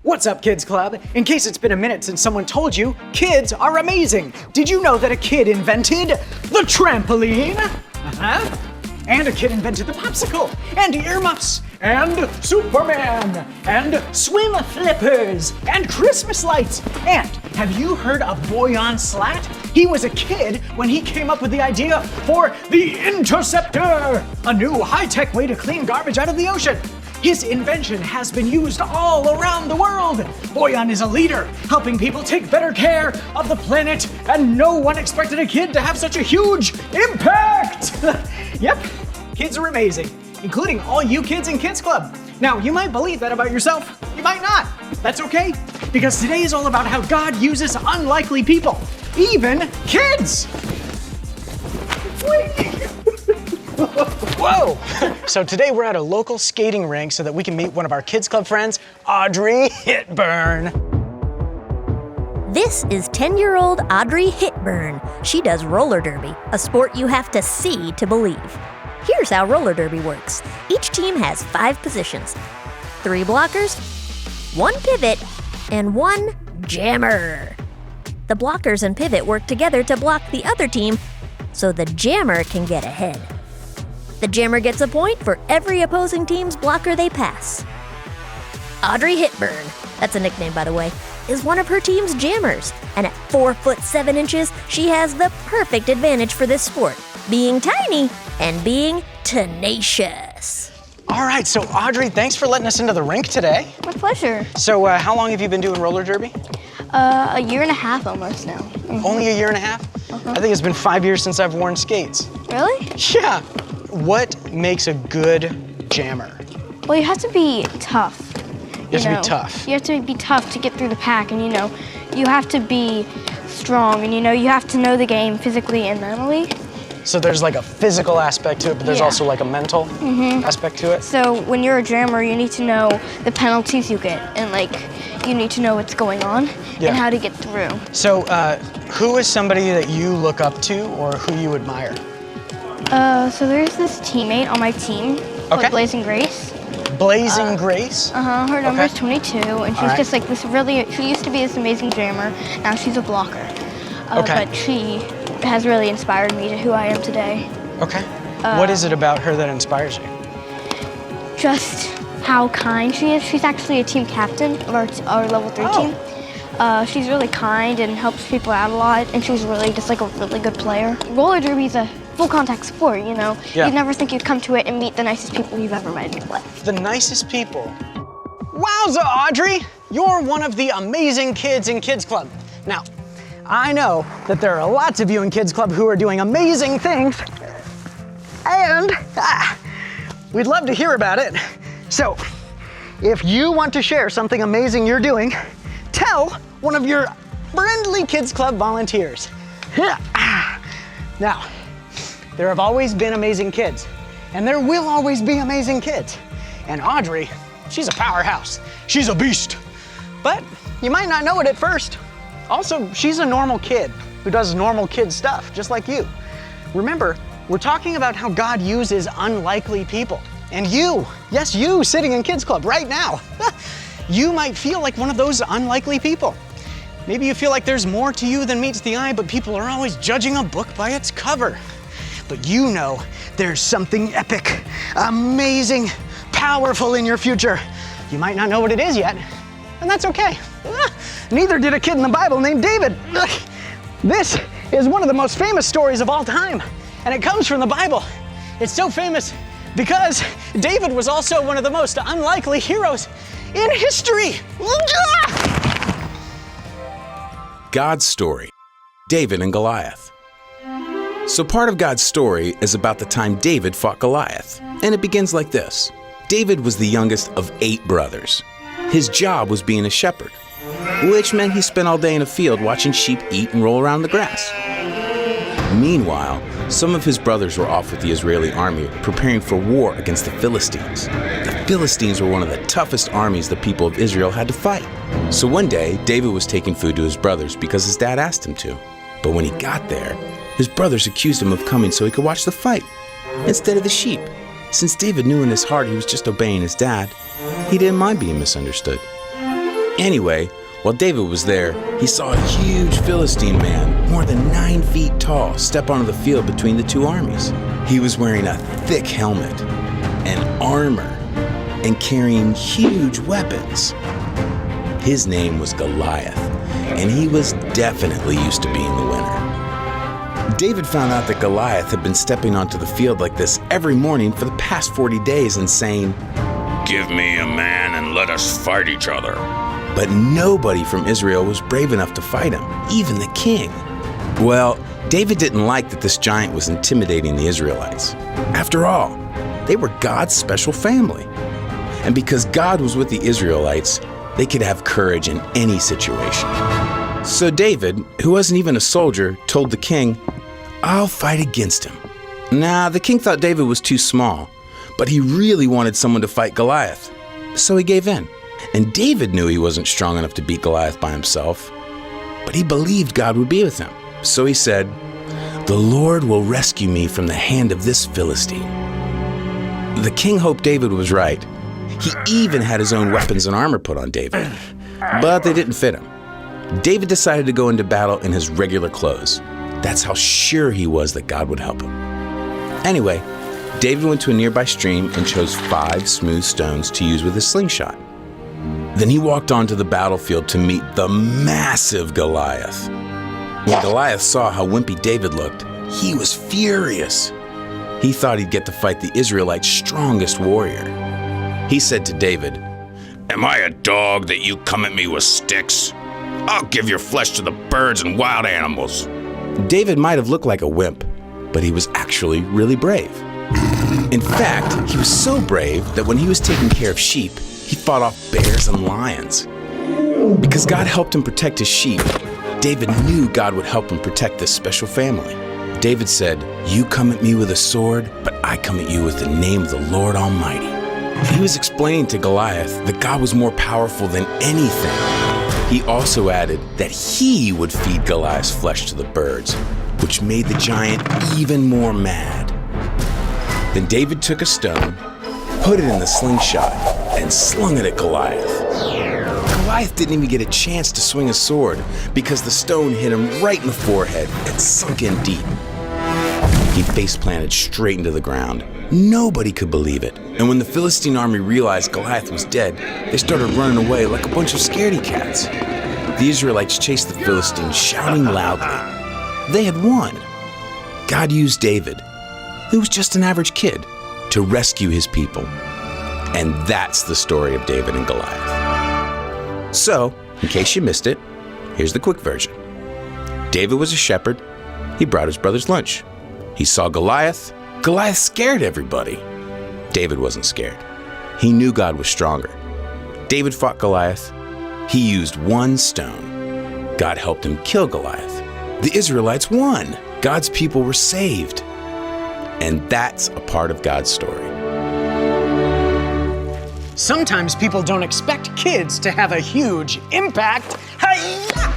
What's up, Kids Club? In case it's been a minute since someone told you, kids are amazing. Did you know that a kid invented the trampoline? And a kid invented the popsicle, and earmuffs, and Superman, and swim flippers, and Christmas lights. And have you heard of Boy on Slat? He was a kid when he came up with the idea for the Interceptor, a new high-tech way to clean garbage out of the ocean. His invention has been used all around the world. Boyan is a leader, helping people take better care of the planet, and no one expected a kid to have such a huge impact. Yep, kids are amazing, including all you kids in Kids Club. Now, you might believe that about yourself, you might not. That's okay, because today is all about how God uses unlikely people, even kids. Whoa! So today we're at a local skating rink so that we can meet one of our Kids Club friends, Audrey Hitburn. This is 10-year-old Audrey Hitburn. She does roller derby, a sport you have to see to believe. Here's how roller derby works. Each team has 5 positions: 3 blockers, 1 pivot, and 1 jammer. The blockers and pivot work together to block the other team so the jammer can get ahead. The jammer gets a point for every opposing team's blocker they pass. Audrey Hitburn, that's a nickname by the way, is one of her team's jammers, and at 4'7" she has the perfect advantage for this sport, being tiny and being tenacious. All right, so Audrey, thanks for letting us into the rink today. My pleasure. So how long have you been doing roller derby? A year and a half almost now. Only a year and a half? I think it's been 5 years since I've worn skates. Really? Yeah. What makes a good jammer? Well, you have to be tough. You have to be tough. You have to be tough to get through the pack, and you have to be strong, and you have to know the game physically and mentally. So there's like a physical aspect to it, but there's also like a mental aspect to it? So when you're a jammer, you need to know the penalties you get, and you need to know what's going on and how to get through. So who is somebody that you look up to or who you admire? So there's this teammate on my team called Blazing Grace. Blazing Grace? Her number is 22, and she's just like this really, she used to be this amazing jammer, now she's a blocker. But she has really inspired me to who I am today. Okay. What is it about her that inspires you? Just how kind she is. She's actually a team captain of our level 3 team. She's really kind and helps people out a lot, and she's really just like a really good player. Roller derby is a full contact sport, You'd never think you'd come to it and meet the nicest people you've ever met in your life. The nicest people? Wowza, Audrey! You're one of the amazing kids in Kids Club. Now, I know that there are lots of you in Kids Club who are doing amazing things, and we'd love to hear about it. So, if you want to share something amazing you're doing, tell one of your friendly Kids Club volunteers. Now, there have always been amazing kids, and there will always be amazing kids. And Audrey, she's a powerhouse. She's a beast. But you might not know it at first. Also, she's a normal kid who does normal kid stuff, just like you. Remember, we're talking about how God uses unlikely people. And you, yes, you sitting in Kids Club right now, you might feel like one of those unlikely people. Maybe you feel like there's more to you than meets the eye, but people are always judging a book by its cover. But you know there's something epic, amazing, powerful in your future. You might not know what it is yet, and that's okay. Neither did a kid in the Bible named David. This is one of the most famous stories of all time, and it comes from the Bible. It's so famous because David was also one of the most unlikely heroes in history. God's story, David and Goliath. So part of God's story is about the time David fought Goliath, and it begins like this. David was the youngest of 8 brothers. His job was being a shepherd, which meant he spent all day in a field watching sheep eat and roll around the grass. Meanwhile, some of his brothers were off with the Israeli army preparing for war against the Philistines. The Philistines were one of the toughest armies the people of Israel had to fight. So one day, David was taking food to his brothers because his dad asked him to. But when he got there, his brothers accused him of coming so he could watch the fight instead of the sheep. Since David knew in his heart he was just obeying his dad, he didn't mind being misunderstood. Anyway, while David was there, he saw a huge Philistine man, more than 9 feet tall, step onto the field between the two armies. He was wearing a thick helmet and armor and carrying huge weapons. His name was Goliath, and he was definitely used to being the winner. David found out that Goliath had been stepping onto the field like this every morning for the past 40 days and saying, "Give me a man and let us fight each other." But nobody from Israel was brave enough to fight him, even the king. Well, David didn't like that this giant was intimidating the Israelites. After all, they were God's special family. And because God was with the Israelites, they could have courage in any situation. So David, who wasn't even a soldier, told the king, "I'll fight against him." Nah, the king thought David was too small, but he really wanted someone to fight Goliath. So he gave in. And David knew he wasn't strong enough to beat Goliath by himself, but he believed God would be with him. So he said, "The Lord will rescue me from the hand of this Philistine." The king hoped David was right. He even had his own weapons and armor put on David, but they didn't fit him. David decided to go into battle in his regular clothes. That's how sure he was that God would help him. Anyway, David went to a nearby stream and chose 5 smooth stones to use with his slingshot. Then he walked onto the battlefield to meet the massive Goliath. When Goliath saw how wimpy David looked, he was furious. He thought he'd get to fight the Israelites' strongest warrior. He said to David, "Am I a dog that you come at me with sticks? I'll give your flesh to the birds and wild animals." David might have looked like a wimp, but he was actually really brave. In fact, he was so brave that when he was taking care of sheep, he fought off bears and lions. Because God helped him protect his sheep, David knew God would help him protect this special family. David said, "You come at me with a sword, but I come at you with the name of the Lord Almighty." He was explaining to Goliath that God was more powerful than anything. He also added that he would feed Goliath's flesh to the birds, which made the giant even more mad. Then David took a stone, put it in the slingshot, and slung it at Goliath. Goliath didn't even get a chance to swing a sword because the stone hit him right in the forehead and sunk in deep. He face-planted straight into the ground. Nobody could believe it. And when the Philistine army realized Goliath was dead, they started running away like a bunch of scaredy cats. The Israelites chased the Philistines, shouting loudly. They had won. God used David, who was just an average kid, to rescue his people. And that's the story of David and Goliath. So, in case you missed it, here's the quick version. David was a shepherd. He brought his brothers lunch. He saw Goliath. Goliath scared everybody. David wasn't scared. He knew God was stronger. David fought Goliath. He used 1 stone. God helped him kill Goliath. The Israelites won. God's people were saved. And that's a part of God's story. Sometimes people don't expect kids to have a huge impact. Hi-ya!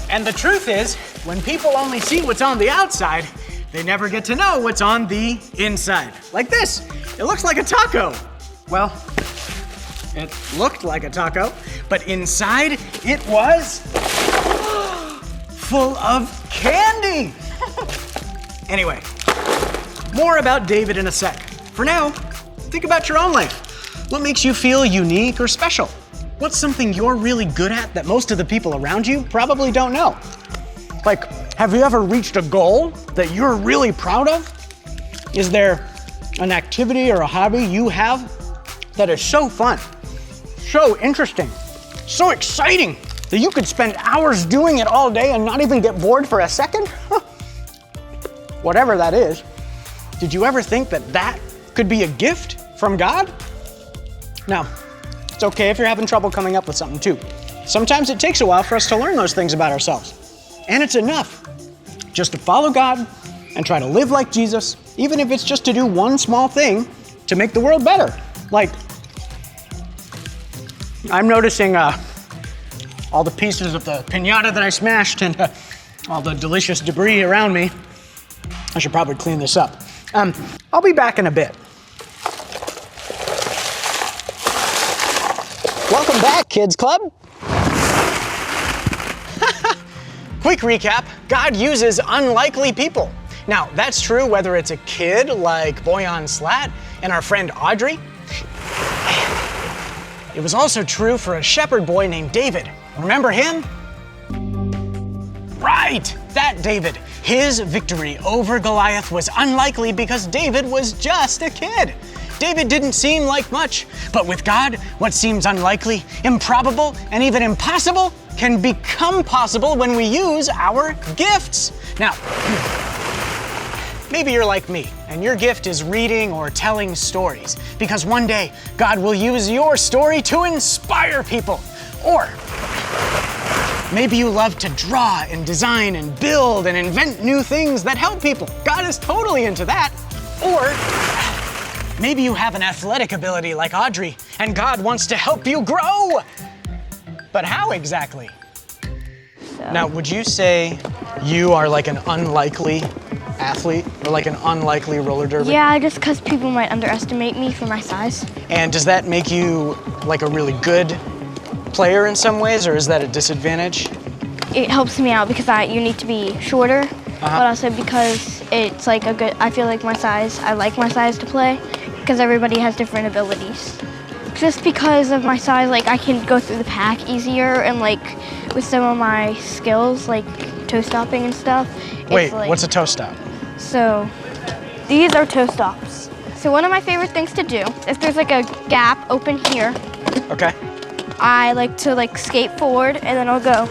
And the truth is, when people only see what's on the outside, they never get to know what's on the inside. Like this. It looks like a taco. Well, it looked like a taco, but inside it was full of candy. Anyway, more about David in a sec. For now, think about your own life. What makes you feel unique or special? What's something you're really good at that most of the people around you probably don't know? Like, have you ever reached a goal that you're really proud of? Is there an activity or a hobby you have that is so fun, so interesting, so exciting that you could spend hours doing it all day and not even get bored for a second? Whatever that is, did you ever think that that could be a gift from God? Now, it's okay if you're having trouble coming up with something too. Sometimes it takes a while for us to learn those things about ourselves. And it's enough just to follow God and try to live like Jesus, even if it's just to do one small thing to make the world better. Like, I'm noticing all the pieces of the piñata that I smashed, and all the delicious debris around me. I should probably clean this up. I'll be back in a bit. Welcome back, Kids Club. Quick recap, God uses unlikely people. Now, that's true whether it's a kid like Boyan Slat and our friend Audrey. It was also true for a shepherd boy named David. Remember him? Right, that David. His victory over Goliath was unlikely because David was just a kid. David didn't seem like much, but with God, what seems unlikely, improbable, and even impossible can become possible when we use our gifts. Now, maybe you're like me, and your gift is reading or telling stories, because one day God will use your story to inspire people. Or maybe you love to draw and design and build and invent new things that help people. God is totally into that. Or maybe you have an athletic ability like Audrey, and God wants to help you grow. But how exactly? Now, would you say you are like an unlikely athlete or like an unlikely roller derby? Yeah, just because people might underestimate me for my size. And does that make you like a really good player in some ways, or is that a disadvantage? It helps me out because you need to be shorter, but also because it's like I feel like my size, I like my size to play because everybody has different abilities. Just because of my size, like I can go through the pack easier, and like with some of my skills, like toe stopping and stuff. Wait, like, what's a toe stop? So these are toe stops. So one of my favorite things to do, if there's like a gap open here, Okay. I like to like skate forward and then I'll go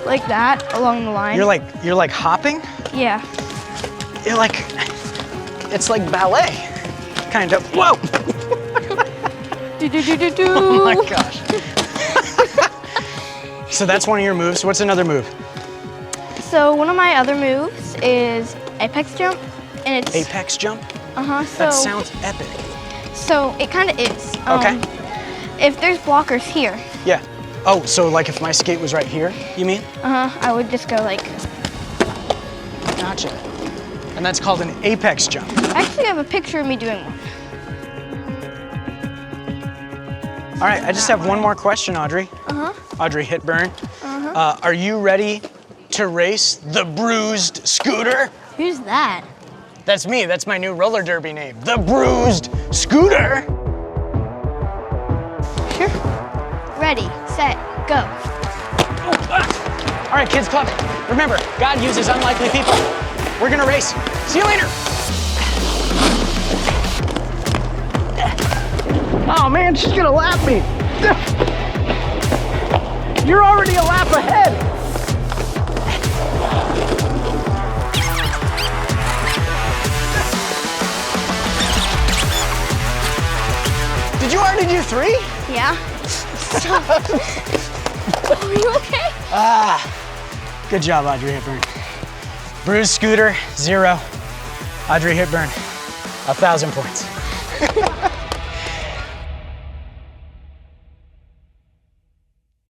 like that along the line. You're like hopping? Yeah. You're like, it's like ballet, kind of. Whoa! Do. Oh my gosh. So that's one of your moves. What's another move? So one of my other moves is apex jump, and it's Apex jump? So That sounds epic. So it kind of is. Okay. If there's blockers here, Yeah. Oh, so like if my skate was right here, you mean? I would just go like. Gotcha. And that's called an apex jump. I actually have a picture of me doing one. All right, I just have one more question, Audrey. Audrey Hitburn. Are you ready to race the Bruised Scooter? Who's that? That's me, that's my new roller derby name, the Bruised Scooter. Sure. Ready, set, go. All right, Kids Club, remember, God uses unlikely people. We're gonna race. See you later. Oh man, she's gonna lap me. You're already a lap ahead. Did you already do 3? Yeah. Are you okay? Good job, Audrey Hepburn. Bruised Scooter, 0. Audrey Hepburn, 1,000 points.